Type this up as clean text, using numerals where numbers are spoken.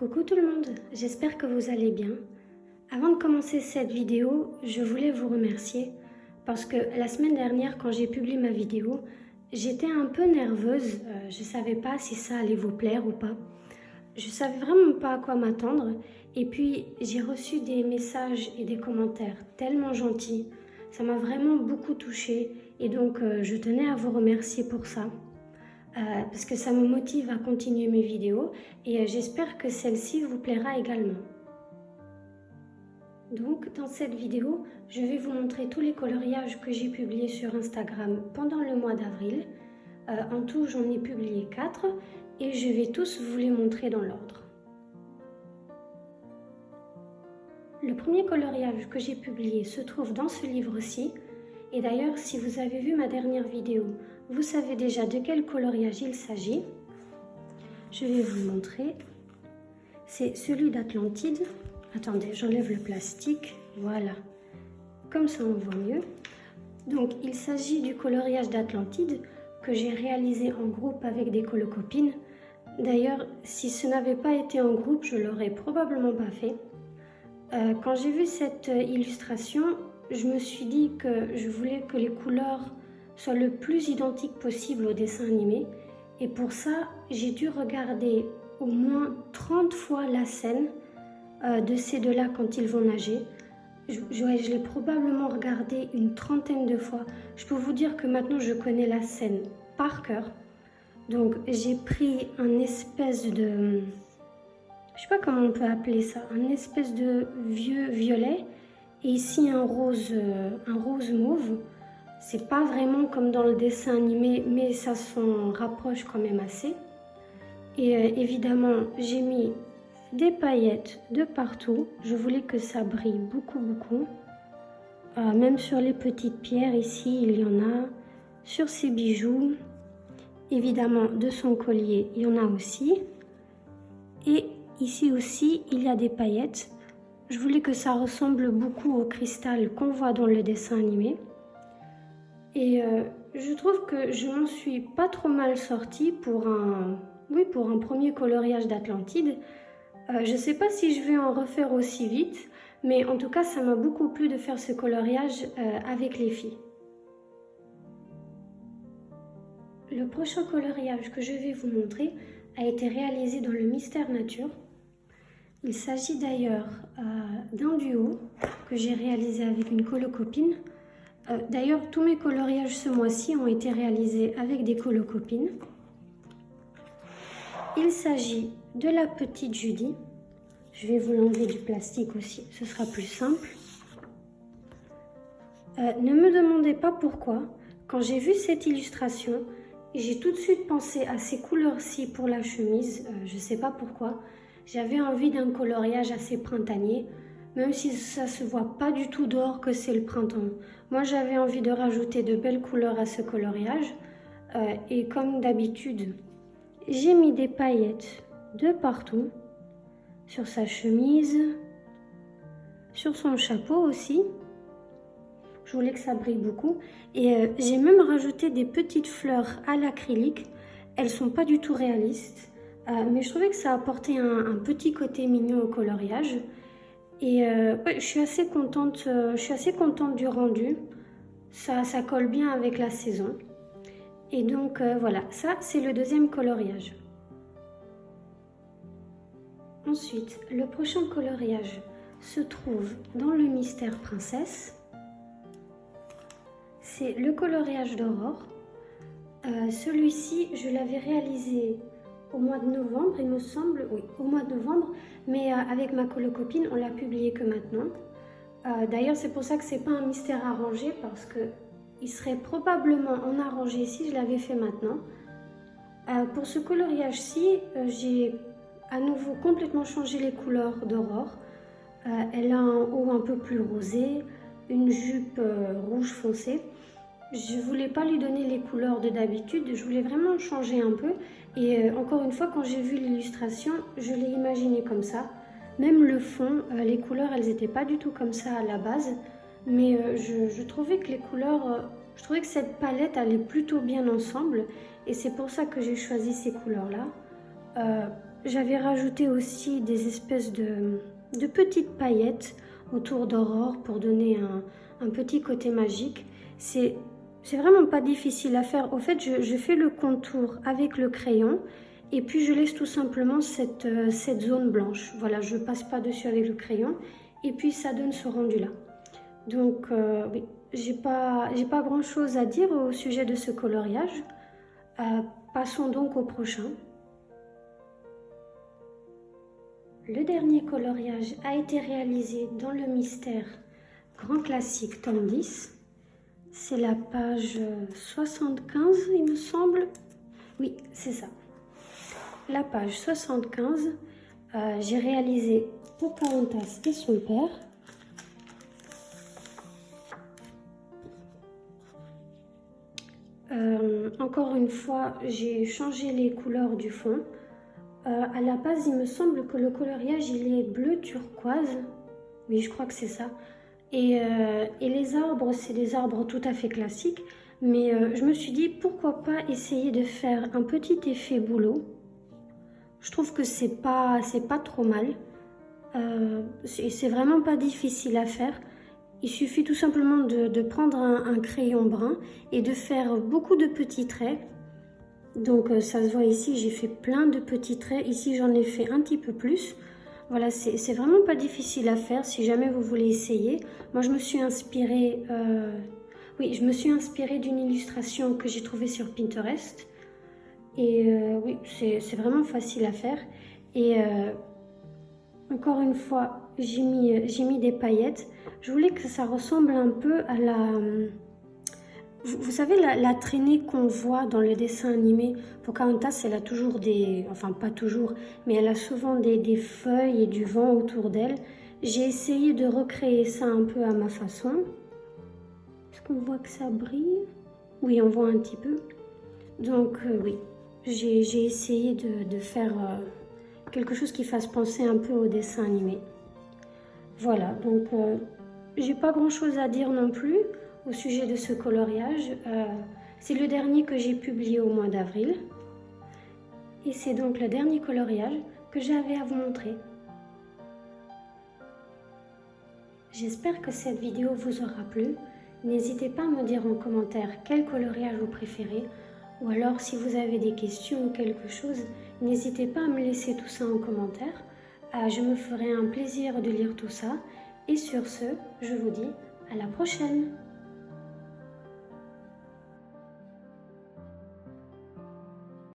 Coucou tout le monde, j'espère que vous allez bien. Avant de commencer cette vidéo, je voulais vous remercier parce que la semaine dernière quand j'ai publié ma vidéo, j'étais un peu nerveuse, je ne savais pas si ça allait vous plaire ou pas. Je ne savais vraiment pas à quoi m'attendre et puis j'ai reçu des messages et des commentaires tellement gentils. Ça m'a vraiment beaucoup touchée et donc je tenais à vous remercier pour ça. Parce que ça me motive à continuer mes vidéos et j'espère que celle-ci vous plaira également. Donc dans cette vidéo, je vais vous montrer tous les coloriages que j'ai publiés sur Instagram pendant le mois d'avril. En tout, j'en ai publié 4 et je vais tous vous les montrer dans l'ordre. Le premier coloriage que j'ai publié se trouve dans ce livre-ci. Et d'ailleurs, si vous avez vu ma dernière vidéo, vous savez déjà de quel coloriage il s'agit. Je vais vous le montrer. C'est celui d'Atlantide. Attendez, j'enlève le plastique. Voilà. Comme ça, on voit mieux. Donc, il s'agit du coloriage d'Atlantide que j'ai réalisé en groupe avec des colocopines. D'ailleurs, si ce n'avait pas été en groupe, je l'aurais probablement pas fait. Quand j'ai vu cette illustration, je me suis dit que je voulais que les couleurs soient le plus identiques possible au dessin animé. Et pour ça, j'ai dû regarder au moins 30 fois la scène de ces deux-là quand ils vont nager. Je l'ai probablement regardé une trentaine de fois. Je peux vous dire que maintenant, je connais la scène par cœur. Donc, j'ai pris un espèce de... je sais pas comment on peut appeler ça, un espèce de vieux violet et ici un rose mauve. C'est pas vraiment comme dans le dessin animé, mais ça s'en rapproche quand même assez. Et évidemment, j'ai mis des paillettes de partout. Je voulais que ça brille beaucoup. Même sur les petites pierres ici, il y en a. Sur ses bijoux, évidemment de son collier, il y en a aussi. Et ici aussi, il y a des paillettes. Je voulais que ça ressemble beaucoup au cristal qu'on voit dans le dessin animé. Et je trouve que je m'en suis pas trop mal sortie pour un premier coloriage d'Atlantide. Je sais pas si je vais en refaire aussi vite, mais en tout cas, ça m'a beaucoup plu de faire ce coloriage avec les filles. Le prochain coloriage que je vais vous montrer a été réalisé dans le Mystère Nature. Il s'agit d'ailleurs d'un duo que j'ai réalisé avec une colocopine. D'ailleurs, tous mes coloriages ce mois-ci ont été réalisés avec des colocopines. Il s'agit de la petite Judy. Je vais vous l'enlever du plastique aussi, ce sera plus simple. Ne me demandez pas pourquoi. Quand j'ai vu cette illustration, j'ai tout de suite pensé à ces couleurs-ci pour la chemise. Je ne sais pas pourquoi. J'avais envie d'un coloriage assez printanier, même si ça ne se voit pas du tout dehors que c'est le printemps. Moi, j'avais envie de rajouter de belles couleurs à ce coloriage. Et comme d'habitude, j'ai mis des paillettes de partout. Sur sa chemise, sur son chapeau aussi. Je voulais que ça brille beaucoup. Et j'ai même rajouté des petites fleurs à l'acrylique. Elles ne sont pas du tout réalistes. Mais je trouvais que ça apportait un petit côté mignon au coloriage. Et ouais, je suis assez contente du rendu. Ça colle bien avec la saison. Et donc voilà, ça c'est le deuxième coloriage. Ensuite, le prochain coloriage se trouve dans le Mystère Princesse. C'est le coloriage d'Aurore. Celui-ci, je l'avais réalisé au mois de novembre, il me semble, oui, au mois de novembre, mais avec ma colocopine, on l'a publié que maintenant. D'ailleurs, c'est pour ça que c'est pas un mystère arrangé, parce que il serait probablement en arrangé si je l'avais fait maintenant. Pour ce coloriage-ci, j'ai à nouveau complètement changé les couleurs d'Aurore. Elle a un haut un peu plus rosé, une jupe rouge foncé. Je voulais pas lui donner les couleurs de d'habitude, je voulais vraiment changer un peu. Et encore une fois, quand j'ai vu l'illustration, je l'ai imaginé comme ça. Même le fond, les couleurs, elles n'étaient pas du tout comme ça à la base. Mais je trouvais que les couleurs, je trouvais que cette palette allait plutôt bien ensemble. Et c'est pour ça que j'ai choisi ces couleurs-là. j'avais rajouté aussi des espèces de petites paillettes autour d'Aurore pour donner un petit côté magique. C'est vraiment pas difficile à faire. Au fait, je fais le contour avec le crayon et puis je laisse tout simplement cette zone blanche. Voilà, je passe pas dessus avec le crayon et puis ça donne ce rendu-là. Donc, oui, j'ai pas grand-chose à dire au sujet de ce coloriage. Passons donc au prochain. Le dernier coloriage a été réalisé dans le mystère Grand Classique tome 10. C'est la page 75, il me semble. Oui, c'est ça. La page 75, j'ai réalisé Pocahontas et son père. Encore une fois, j'ai changé les couleurs du fond. À la base, il me semble que le coloriage, il est bleu turquoise. Oui, je crois que c'est ça. Et les arbres, c'est des arbres tout à fait classiques. Mais je me suis dit, pourquoi pas essayer de faire un petit effet boulot. Je trouve que c'est pas trop mal. C'est vraiment pas difficile à faire. Il suffit tout simplement de prendre un crayon brun et de faire beaucoup de petits traits. Donc ça se voit ici, j'ai fait plein de petits traits. Ici, j'en ai fait un petit peu plus. Voilà, c'est vraiment pas difficile à faire si jamais vous voulez essayer. Moi, je me suis inspirée, je me suis inspirée d'une illustration que j'ai trouvée sur Pinterest. Et oui, c'est vraiment facile à faire. Et encore une fois, j'ai mis des paillettes. Je voulais que ça ressemble un peu à la... Vous savez, la traînée qu'on voit dans le dessin animé, Pocahontas, elle a toujours des... Enfin, pas toujours, mais elle a souvent des feuilles et du vent autour d'elle. J'ai essayé de recréer ça un peu à ma façon. Est-ce qu'on voit que ça brille? Oui, on voit un petit peu. Donc, oui, j'ai essayé de faire quelque chose qui fasse penser un peu au dessin animé. Voilà, donc j'ai pas grand-chose à dire non plus au sujet de ce coloriage. C'est le dernier que j'ai publié au mois d'avril. Et c'est donc le dernier coloriage que j'avais à vous montrer. J'espère que cette vidéo vous aura plu. N'hésitez pas à me dire en commentaire quel coloriage vous préférez. Ou alors si vous avez des questions ou quelque chose, n'hésitez pas à me laisser tout ça en commentaire. Je me ferai un plaisir de lire tout ça. Et sur ce, je vous dis à la prochaine!